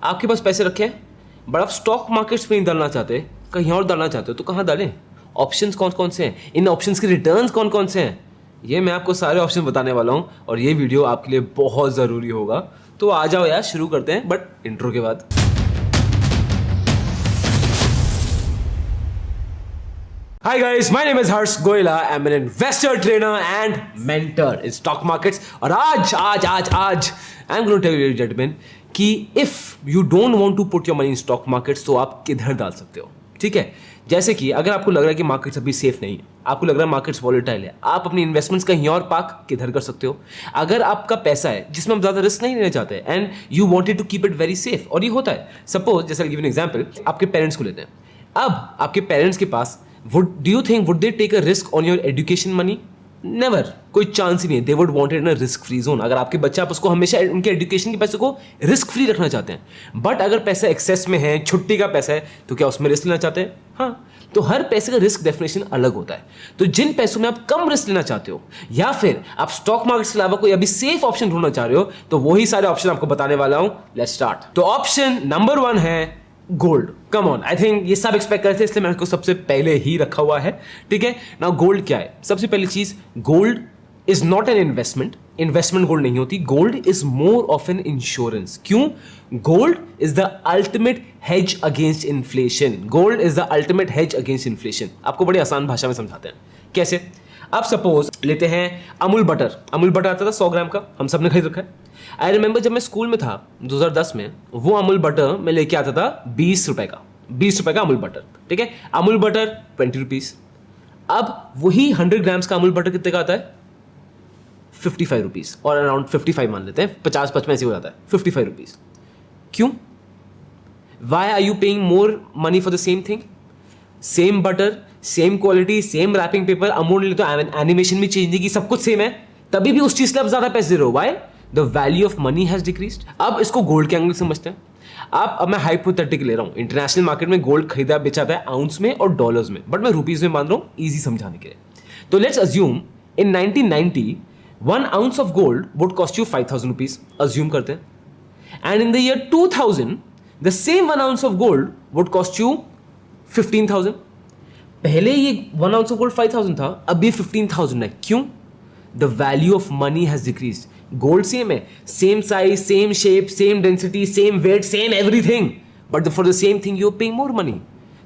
आपके पास पैसे रखे हैं बट आप स्टॉक मार्केट्स में नहीं डालना चाहते, कहीं और डालना चाहते हो, तो कहाँ डालें? ऑप्शंस कौन कौन से हैं, इन ऑप्शंस के रिटर्न्स कौन कौन से हैं, ये मैं आपको सारे ऑप्शन बताने वाला हूँ और ये वीडियो आपके लिए बहुत ज़रूरी होगा। तो आ जाओ यार, शुरू करते हैं बट इंट्रो के बाद। Hi guys, my name is Harsh Goyla. I'm an investor, trainer and mentor in stock markets. और आज I'm going to tell you gentlemen कि if you don't want to put your money in stock markets तो आप किधर डाल सकते हो, ठीक है? जैसे कि अगर आपको लग रहा है कि मार्केट्स अभी सेफ नहीं है, आपको लग रहा है मार्केट्स वॉलेटाइल है, आप अपनी इन्वेस्टमेंट्स कहीं और पार्क किधर कर सकते हो? अगर आपका पैसा है जिसमें आप ज़्यादा रिस्क नहीं लेना चाहते and you wanted to keep it very safe, और ये होता है, सपोज जैसे गिव एन एग्जांपल, आपके पेरेंट्स को लेते हैं। अब आपके पेरेंट्स के पास would they take a risk on your education money? Never, कोई चांस ही नहीं है। They would want it in a risk free zone। अगर आपके बच्चे, आप उसको हमेशा उनके एजुकेशन के पैसे को रिस्क फ्री रखना चाहते हैं, बट अगर पैसा एक्सेस में है, छुट्टी का पैसा है, तो क्या उसमें रिस्क लेना चाहते हैं? हाँ। तो हर पैसे का रिस्क डेफिनेशन अलग होता है। तो जिन पैसों में आप कम रिस्क लेना चाहते हो या फिर आप स्टॉक मार्केट के अलावा कोई अभी सेफ ऑप्शन ढूंढना चाह रहे हो, तो वही सारे ऑप्शन आपको बताने वाला हूं। Let's start. तो ऑप्शन नंबर 1 है gold. Come on, I think ये सब एक्सपेक्ट करते थे, इसलिए मैंने इसको सबसे पहले ही रखा हुआ है, ठीक है ना। गोल्ड क्या है? सबसे पहली चीज, gold is not an investment gold नहीं होती। Gold is more of an insurance. क्यों? Gold is the ultimate hedge against inflation. Gold is the ultimate hedge against inflation. आपको बड़ी आसान भाषा में समझाते हैं। कैसे? आप सपोज लेते हैं अमूल बटर आता था 100 ग्राम का, हम सब ने खरीद रखा है। आई रिमेंबर जब मैं स्कूल में था 2010 में, वो अमूल बटर मैं लेके आता था 20 रुपए का अमूल बटर, ठीक है। Amul butter 20 rupees. अब वही 100 ग्राम्स का अमूल बटर कितने का आता है? 55 रुपीज, और अराउंड 55 मान लेते हैं, 50-55 ऐसे हो जाता है, 55 रुपीज। क्यों? Why are you paying more money for the same thing? Same butter, same quality, same wrapping paper. Amul ने तो एनिमेशन भी चेंज नहीं की, सब कुछ सेम है, तभी भी उस चीज से आप ज्यादा पैसे दे रहे हो। Why? The value of money has decreased. अब इसको गोल्ड के एंगल समझते हैं। अब मैं हाइपोथेटिकल ले रहा हूं, इंटरनेशनल मार्केट में गोल्ड खरीदा बेचा जाता है आउंस में और डॉलर्स में, बट मैं रुपीज में मान रहा हूं इजी समझाने के लिए। तो let's assume in 1990 1 ounce of gold would cost you 5000 rupees, assume करते हैं। And in the year 2000 the same 1 ounce of gold would cost you 15,000। पहले ये 1 ounce ऑफ गोल्ड 5,000 था, अब ये 15,000 है। क्यों? The value of money has decrease. Gold same है, same size, same shape, same density, same weight, same everything, but for the same thing you are paying more money.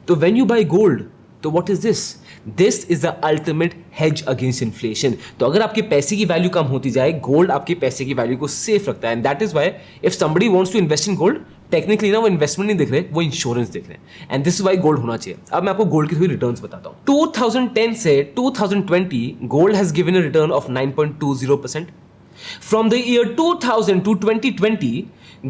तो when you buy gold, तो what is this? This is the ultimate hedge against inflation. तो अगर आपके पैसे की value कम होती जाए, gold आपके पैसे की वैल्यू को सेफ रखता है। And that is why if somebody wants to invest in gold, technically ना वो इन्वेस्टमेंट नहीं देख रहे, वो इंश्योरेंस देख रहे हैं। And this is why gold होना चाहिए। अब मैं आपको गोल्ड की थोड़ी रिटर्न्स बताता हूं। 2010 से 2020 gold has given a return of 9.20%। From the year 2000 to 2020,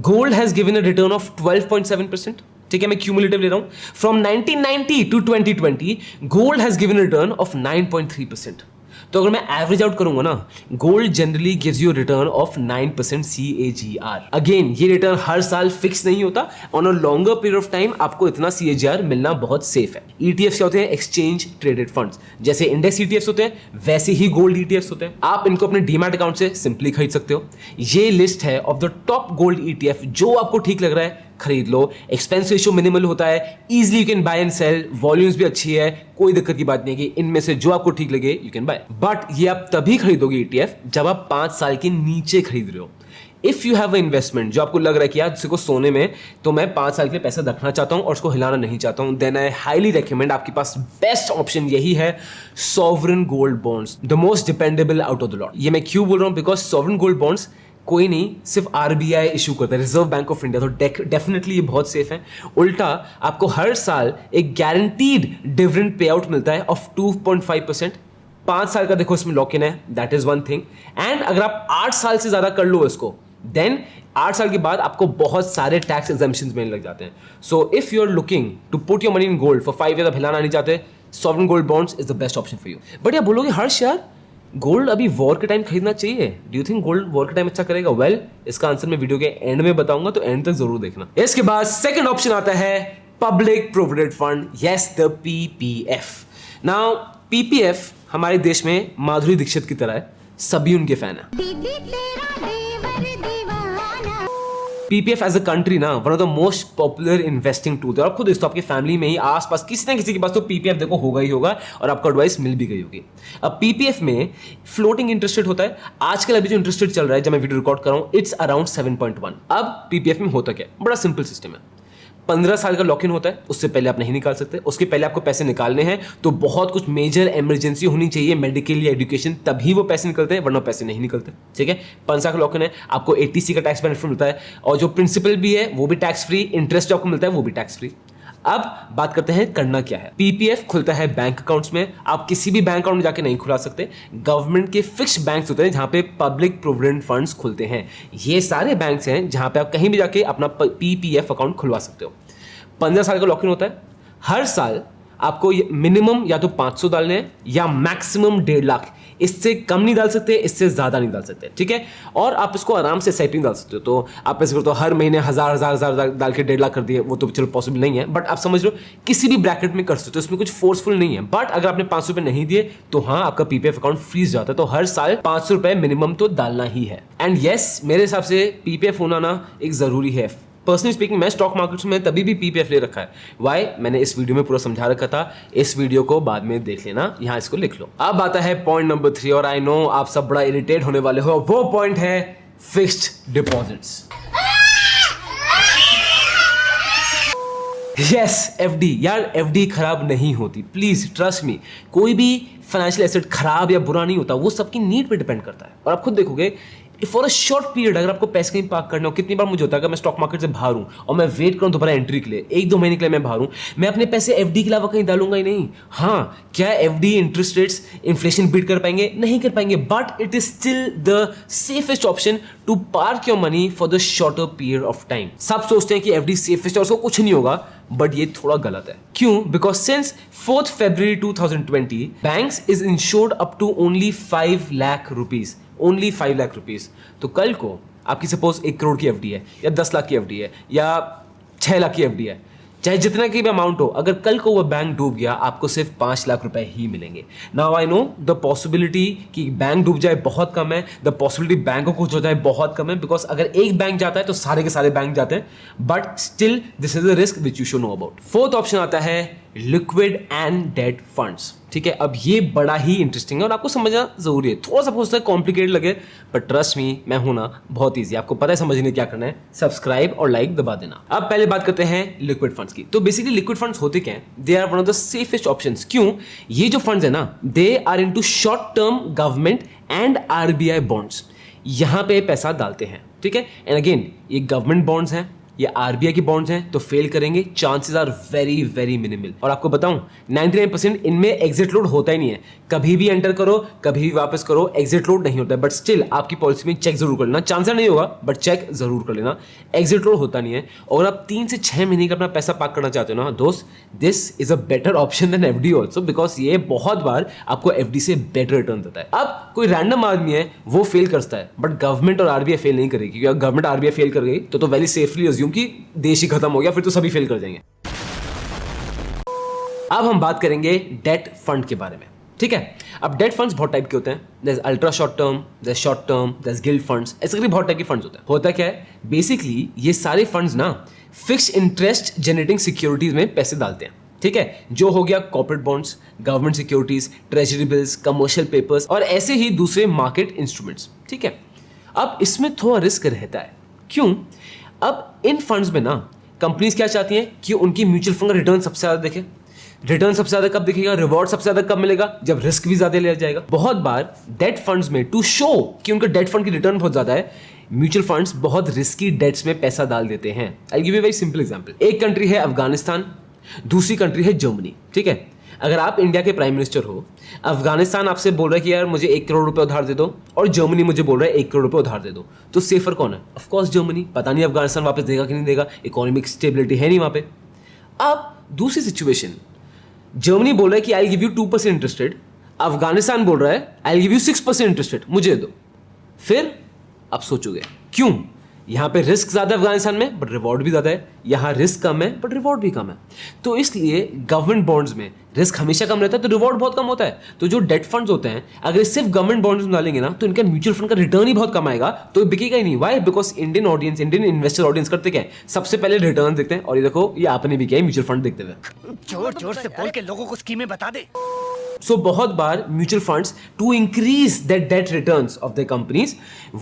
gold has given a return of 12.7%. ठीक है, मैं क्यूमुलेटिव ले रहा हूं। From 1990 to 2020, gold has given a return of 9.3%. तो अगर मैं एवरेज आउट करूंगा ना, gold generally gives you return of 9% CAGR। Again ये रिटर्न हर साल फिक्स नहीं होता, on a longer period of time आपको इतना CAGR मिलना बहुत सेफ है। ETFs क्या होते हैं? Exchange traded funds. जैसे इंडेक्स ETFs होते हैं, वैसे ही गोल्ड ETFs होते हैं। आप इनको अपने डीमैट अकाउंट से सिंपली खरीद सकते हो। ये लिस्ट है of the top gold ETF, जो आपको ठीक लग रहा है खरीद लो। एक्सपेंस रेशियो मिनिमल होता है, easily you can buy and sell, volumes भी अच्छी है, कोई दिक्कत की बात नहीं है कि इनमें से जो आपको ठीक लगे यू कैन बाय। बट ये आप तभी खरीदोगे ETF जब आप 5 साल के नीचे खरीद रहे हो। If you have a investment जो आपको लग रहा है कि यार जिसको को सोने में, तो मैं 5 साल के लिए पैसा रखना चाहता हूं और उसको हिलाना नहीं चाहता हूं, देन आई हाईली रेकमेंड, आपके पास बेस्ट ऑप्शन यही है, sovereign gold bonds, the most dependable out of the lot. ये मैं क्यों बोल रहा हूं? बिकॉज सॉवरेन गोल्ड बॉन्ड्स कोई नहीं, सिर्फ RBI इशू करता है, रिजर्व बैंक ऑफ इंडिया, तो डेफिनेटली ये बहुत सेफ है। उल्टा आपको हर साल एक गारंटीड डिविडेंड पे आउट मिलता है ऑफ 2.5%। 5 साल का देखो इसमें लॉक इन है, that is one thing. And अगर आप 8 साल से ज्यादा कर लो इसको, देन 8 साल के बाद आपको बहुत सारे टैक्स एग्जम्पशंस मिलने लग जाते हैं। So if you are looking to put your money in gold for 5 year, आप हिलाना नहीं चाहते, sovereign gold bonds is the best option for you. But यार बोलोगे हर्ष यार गोल्ड अभी वॉर के टाइम खरीदना चाहिए, do you think gold war के टाइम अच्छा करेगा? वेल, इसका आंसर मैं वीडियो के एंड में बताऊंगा, तो एंड तक जरूर देखना। इसके बाद सेकंड ऑप्शन आता है public provident fund, yes the PPF। Now PPF हमारे देश में माधुरी दीक्षित की तरह है, सभी उनके फैन है। पीपीएफ एज अ कंट्री ना one of the most popular investing tool. आप खुद दोस्तों आपकी फैमिली में ही आसपास किसी ना किसी के पास तो पीपीएफ देखो होगा ही होगा और आपको एडवाइस मिल भी गई होगी। अब पीपीएफ में फ्लोटिंग इंटरेस्ट रेट होता है। आजकल अभी जो इंटरेस्ट रेट चल रहा है जब मैं वीडियो रिकॉर्ड कर रहा हूं इट्स अराउंड 7.1। अब पीपीएफ में होता क्या, बड़ा सिंपल सिस्टम है। 15 साल का लॉक इन होता है, उससे पहले आप नहीं निकाल सकते। उसके पहले आपको पैसे निकालने हैं तो बहुत कुछ मेजर इमरजेंसी होनी चाहिए, मेडिकल या एजुकेशन, तभी वो पैसे निकलते हैं, वरना पैसे नहीं निकलते। ठीक है, 5 साल का लॉक इन है, आपको 80C का टैक्स बेनिफिट मिलता है और जो प्रिंसिपल भी है वो भी टैक्स फ्री, इंटरेस्ट जो आपको मिलता है वो भी टैक्स फ्री। अब बात करते हैं करना क्या है। पीपीएफ खुलता है बैंक अकाउंट्स में। आप किसी भी बैंक अकाउंट में जाके नहीं खुला सकते। गवर्नमेंट के फिक्स बैंक्स होते हैं जहां पे पब्लिक प्रोविडेंट फंड्स खुलते हैं। ये सारे बैंक्स हैं जहां पे आप कहीं भी जाके अपना पीपीएफ अकाउंट खुलवा सकते हो। 15 साल का लॉक इन होता है। हर साल आपको मिनिमम या तो 500 डालने हैं या मैक्सिमम 1.5 लाख। इससे कम नहीं डाल सकते, इससे ज्यादा नहीं डाल सकते। ठीक है, और आप इसको आराम से सेटिंग डाल सकते हो। तो आप ऐसे करो तो हर महीने हजार डाल के 1.5 लाख कर दिए, वो तो चलो पॉसिबल नहीं है, बट आप समझ लो किसी भी ब्रैकेट में कर सकते हो। इसमें कुछ फोर्सफुल नहीं है। बट अगर आपने 500 रुपए नहीं दिए तो हाँ, आपका पीपीएफ अकाउंट फ्रीज जाता है। तो हर साल 500 रुपए मिनिमम तो डालना ही है। एंड यस, मेरे हिसाब से पीपीएफ होना ना एक जरूरी है। पर्सनली स्पीकिंग मैं स्टॉक मार्केट्स में तभी भी पीपीएफ ले रखा है। वाई, मैंने इस वीडियो में पूरा समझा रखा था। इस वीडियो को बाद में देख लेना, यहां इसको लिख लो। अब आता है पॉइंट नंबर 3 और आई नो आप सब बड़ा इरिटेट होने वाले हो। वो पॉइंट है फिक्स्ड डिपॉजिट्स। Yes, FD. यार एफडी खराब नहीं होती, प्लीज ट्रस्ट मी। कोई भी फाइनेंशियल एसेट खराब या बुरा नहीं होता, वो सबकी नीड पे डिपेंड करता है। और आप खुद देखोगे फॉर अ शॉर्ट पीरियड अगर आपको पैसे कहीं पार्क करना हो, कितनी बार मुझे होता है कि मैं स्टॉक मार्केट से बाहर हूं और मैं वेट करूं दोबारा एंट्री के लिए, 1-2 महीने के लिए मैं बाहर हूं, मैं अपने पैसे एफडी के अलावा कहीं डालूंगा ही नहीं। हाँ, क्या FD interest rates inflation beat कर पाएंगे? नहीं कर पाएंगे, but it is still the safest option to park your money for the shorter period of time. सब सोचते हैं कि एफडी सेफेस्ट है और उसको कुछ नहीं होगा, बट ये थोड़ा गलत है। क्यों? Because since 4 February 2020 banks is insured up to only 5 lakh rupees, only 5 lakh rupees. तो कल को आपकी सपोज 1 करोड़ की एफडी है या 10 लाख की एफडी है या 6 लाख की एफडी है, चाहे जितना की भी अमाउंट हो, अगर कल को वह बैंक डूब गया आपको सिर्फ 5 लाख रुपए ही मिलेंगे। Now I know the possibility कि बैंक डूब जाए बहुत कम है, द पॉसिबिलिटी बैंक को कुछ हो जाए बहुत कम है, बिकॉज अगर एक बैंक जाता है तो सारे के सारे बैंक जाते हैं, but still this is a risk which you should know about. Fourth option आता है लिक्विड एंड डेट फंड्स। ठीक है, अब ये बड़ा ही इंटरेस्टिंग है और आपको समझना जरूरी है। थोड़ा सा हो सकता है कॉम्प्लिकेटेड लगे, बट ट्रस्ट मी, मैं हूं ना, बहुत ईजी। आपको पता है समझने क्या करना है, सब्सक्राइब और लाइक दबा देना। अब पहले बात करते हैं लिक्विड फंड्स की। तो बेसिकली लिक्विड फंड्स होते क्या हैं? They are one of the safest options. क्यों? ये जो फंड्स है ना, they are into short term government and RBI bonds. यहां पे पैसा डालते हैं। ठीक है, एंड अगेन ये गवर्नमेंट बॉन्ड्स हैं, ये आरबीआई की बॉन्ड्स हैं, तो फेल करेंगे, chances are very very minimal. और आपको बताऊं 99% इनमें एग्जिट लोड होता ही नहीं है। कभी भी एंटर करो, कभी भी वापस करो, एग्जिट लोड नहीं होता है। बट स्टिल आपकी पॉलिसी में चेक जरूर कर लेना। चांसेस नहीं होगा, बट चेक जरूर कर लेना। एग्जिट लोड होता नहीं है। और आप 3 से 6 महीने का अपना पैसा पार्क करना चाहते हो ना दोस्त, this is a better option than FD also, because ये बहुत बार आपको एफडी से बेटर रिटर्न देता है। अब कोई रैंडम आदमी है वो फेल करता है, बट गवर्नमेंट और आरबीआई फेल नहीं करेगी, क्योंकि गवर्नमेंट आरबीआई फेल कर गई तो वेरी सेफली अज्यूम कि देश ही खत्म हो गया, फिर तो सभी फेल कर जाएंगे। अब हम बात करेंगे डेट फंड के बारे में। ठीक है, अब डेट फंड्स बहुत टाइप के होते हैं। There is ultra short term, there is short term, there is gilt funds, ऐसे करके बहुत टाइप के फंड्स होते हैं। होता क्या है बेसिकली, ये सारे फंड्स ना फिक्स इंटरेस्ट जनरेटिंग सिक्योरिटीज में पैसे डालते हैं। ठीक है, जो हो गया corporate bonds, government securities, treasury bills, commercial papers और ऐसे ही दूसरे मार्केट इंस्ट्रूमेंट्स। ठीक है, अब इसमें थोड़ा रिस्क रहता है। क्यों? अब इन फंड्स में ना कंपनीज क्या चाहती हैं कि उनकी म्यूचुअल फंड रिटर्न सबसे ज्यादा देखे। रिटर्न सबसे ज्यादा कब दिखेगा? रिवॉर्ड सबसे ज्यादा कब मिलेगा? जब रिस्क भी ज्यादा लिया जाएगा। बहुत बार डेट फंड्स में टू शो कि उनका डेट फंड की रिटर्न बहुत ज्यादा है, म्यूचुअल फंड्स बहुत रिस्की डेट्स में पैसा डाल देते हैं। I give you very simple example. एक कंट्री है अफगानिस्तान, दूसरी कंट्री है जर्मनी। ठीक है, अगर आप इंडिया के प्राइम मिनिस्टर हो, अफगानिस्तान आपसे बोल रहा है कि यार मुझे 1 करोड़ रुपए उधार दे दो, और जर्मनी मुझे बोल रहा है 1 करोड़ रुपए उधार दे दो, तो सेफर कौन है? Of course Germany. पता नहीं अफगानिस्तान वापस देगा कि नहीं देगा, इकोनॉमिक स्टेबिलिटी है नहीं वहां पे। अब दूसरी सिचुएशन, जर्मनी बोल रहा है कि I give you 2% interest rate, Afghanistan बोल रहा है I give you 6% interest rate, मुझे दो। फिर आप सोचोगे क्यों? यहाँ पे रिस्क ज्यादा है अफगानिस्तान में बट रिवॉर्ड भी ज्यादा है, यहाँ रिस्क कम है बट रिवॉर्ड भी कम है। तो इसलिए गवर्नमेंट बॉन्ड्स में रिस्क हमेशा कम रहता है तो रिवॉर्ड बहुत कम होता है। तो जो डेट फंड्स होते हैं अगर सिर्फ गवर्नमेंट बॉन्ड्स में डालेंगे ना तो इनका म्यूचुअल फंड का रिटर्न ही बहुत कम आएगा, तो बिकेगा ही नहीं। Why? Because Indian audience, Indian investor audience करते क्या है, सबसे पहले रिटर्न देखते हैं। और ये देखो ये आपने भी किया है म्यूचुअल फंड देखते हुए। जोर जोर से बोल के लोगों को स्कीमें बता दे। सो बहुत बार mutual funds to increase that debt returns of the companies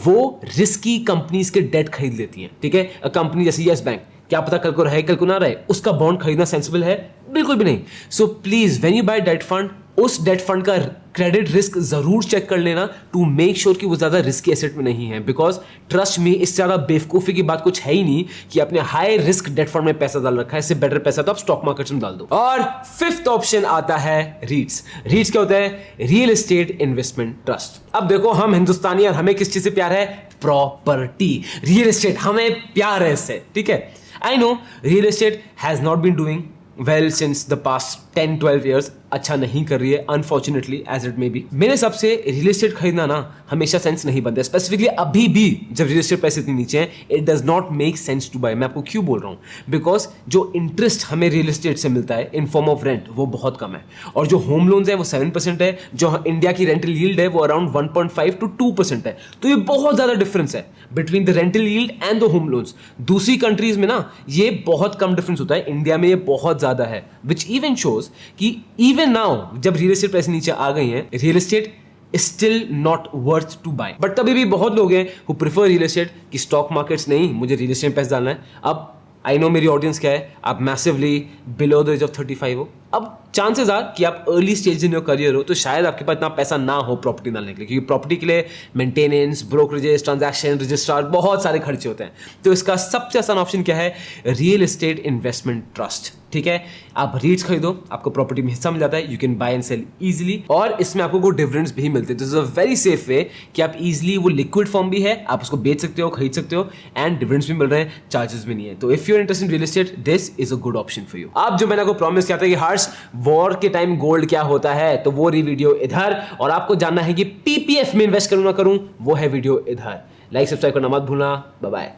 वो रिस्की कंपनीज के डेट खरीद लेती हैं। ठीक है, कंपनी जैसे यस बैंक, क्या पता कल को रहे कल को ना रहे, उसका बॉन्ड खरीदना सेंसिबल है? बिल्कुल भी नहीं। So please when you buy debt fund, उस डेट फंड का क्रेडिट रिस्क जरूर चेक कर लेना टू मेक श्योर कि वो ज्यादा रिस्की एसेट में नहीं है। बिकॉज ट्रस्ट मी, इससे ज्यादा बेवकूफी की बात कुछ है ही नहीं कि आपने हाई रिस्क डेट फंड में पैसा डाल रखा है, इससे बेटर पैसा तो आप स्टॉक मार्केट में डाल दो। और फिफ्थ ऑप्शन आता है रीट्स। रीट्स क्या होता है? Real estate investment trust. अब देखो हम हिंदुस्तानी और हमें किस चीज से प्यार है? प्रॉपर्टी, रियल एस्टेट, हमें प्यार है इससे। ठीक है, I know real estate has not been doing well since the past 10-12 years, अच्छा नहीं कर रही है unfortunately as it may be. मेरे हिसाब से रियल एस्टेट खरीदना ना हमेशा सेंस नहीं बनता है, स्पेसिफिकली अभी भी जब रियल एस्टेट पैसे इतनी नीचे हैं, it does not make sense to buy. मैं आपको क्यों बोल रहा हूँ? बिकॉज जो इंटरेस्ट हमें रियल एस्टेट से मिलता है इन फॉर्म ऑफ रेंट वो बहुत कम है, और जो होम लोन्स है वो 7% है, जो इंडिया की रेंटल यील्ड है वो अराउंड 1.5 to 2% है। तो ये बहुत ज्यादा डिफरेंस है between the rental yield and the home loans. दूसरी कंट्रीज में ना ये बहुत कम डिफरेंस होता है, इंडिया में ये बहुत ज्यादा है, विच इवन शोज कि इवन नाउ जब रियल एस्टेट पैसे नीचे आ गई हैं, real estate still not worth to buy. But तभी भी बहुत लोग हैं हु प्रेफर रियल एस्टेट कि स्टॉक मार्केट्स नहीं, मुझे रियल एस्टेट में पैसे डालना है। अब आई नो मेरी ऑडियंस क्या है, आप massively below the age of 35 हो। अब चांसेस आर कि आप early stage in your career हो, तो शायद आपके पास इतना पैसा ना हो प्रॉपर्टी डालने के लिए, क्योंकि प्रॉपर्टी के लिए मेंटेनेंस, ब्रोकरेजेस, ट्रांजैक्शन, रजिस्ट्रार, बहुत सारे खर्चे होते हैं। तो इसका सबसे आसान ऑप्शन क्या है? Real estate investment trust. ठीक है, आप रीट्स खरीदो, आपको प्रॉपर्टी में हिस्सा मिल जाता है, you can buy and sell easily, और इसमें आपको कुछ डिविडेंड्स भी मिलते हैं। This is a very safe way कि आप इजीली, वो लिक्विड फॉर्म भी है, आप उसको बेच सकते हो, खरीद सकते हो, एंड डिविडेंड्स भी मिल रहे हैं, चार्जेस भी नहीं है। तो if you are interested in real estate, this is a good option for you. आप जो मैंने आपको प्रॉमिस किया था कि हर्ष वॉर के टाइम गोल्ड क्या होता है, तो वो वीडियो इधर, और आपको जानना है कि पीपीएफ में इन्वेस्ट करूं ना करूं, वो है वीडियो इधर। लाइक सब्सक्राइब करना मत भूलना। Bye bye.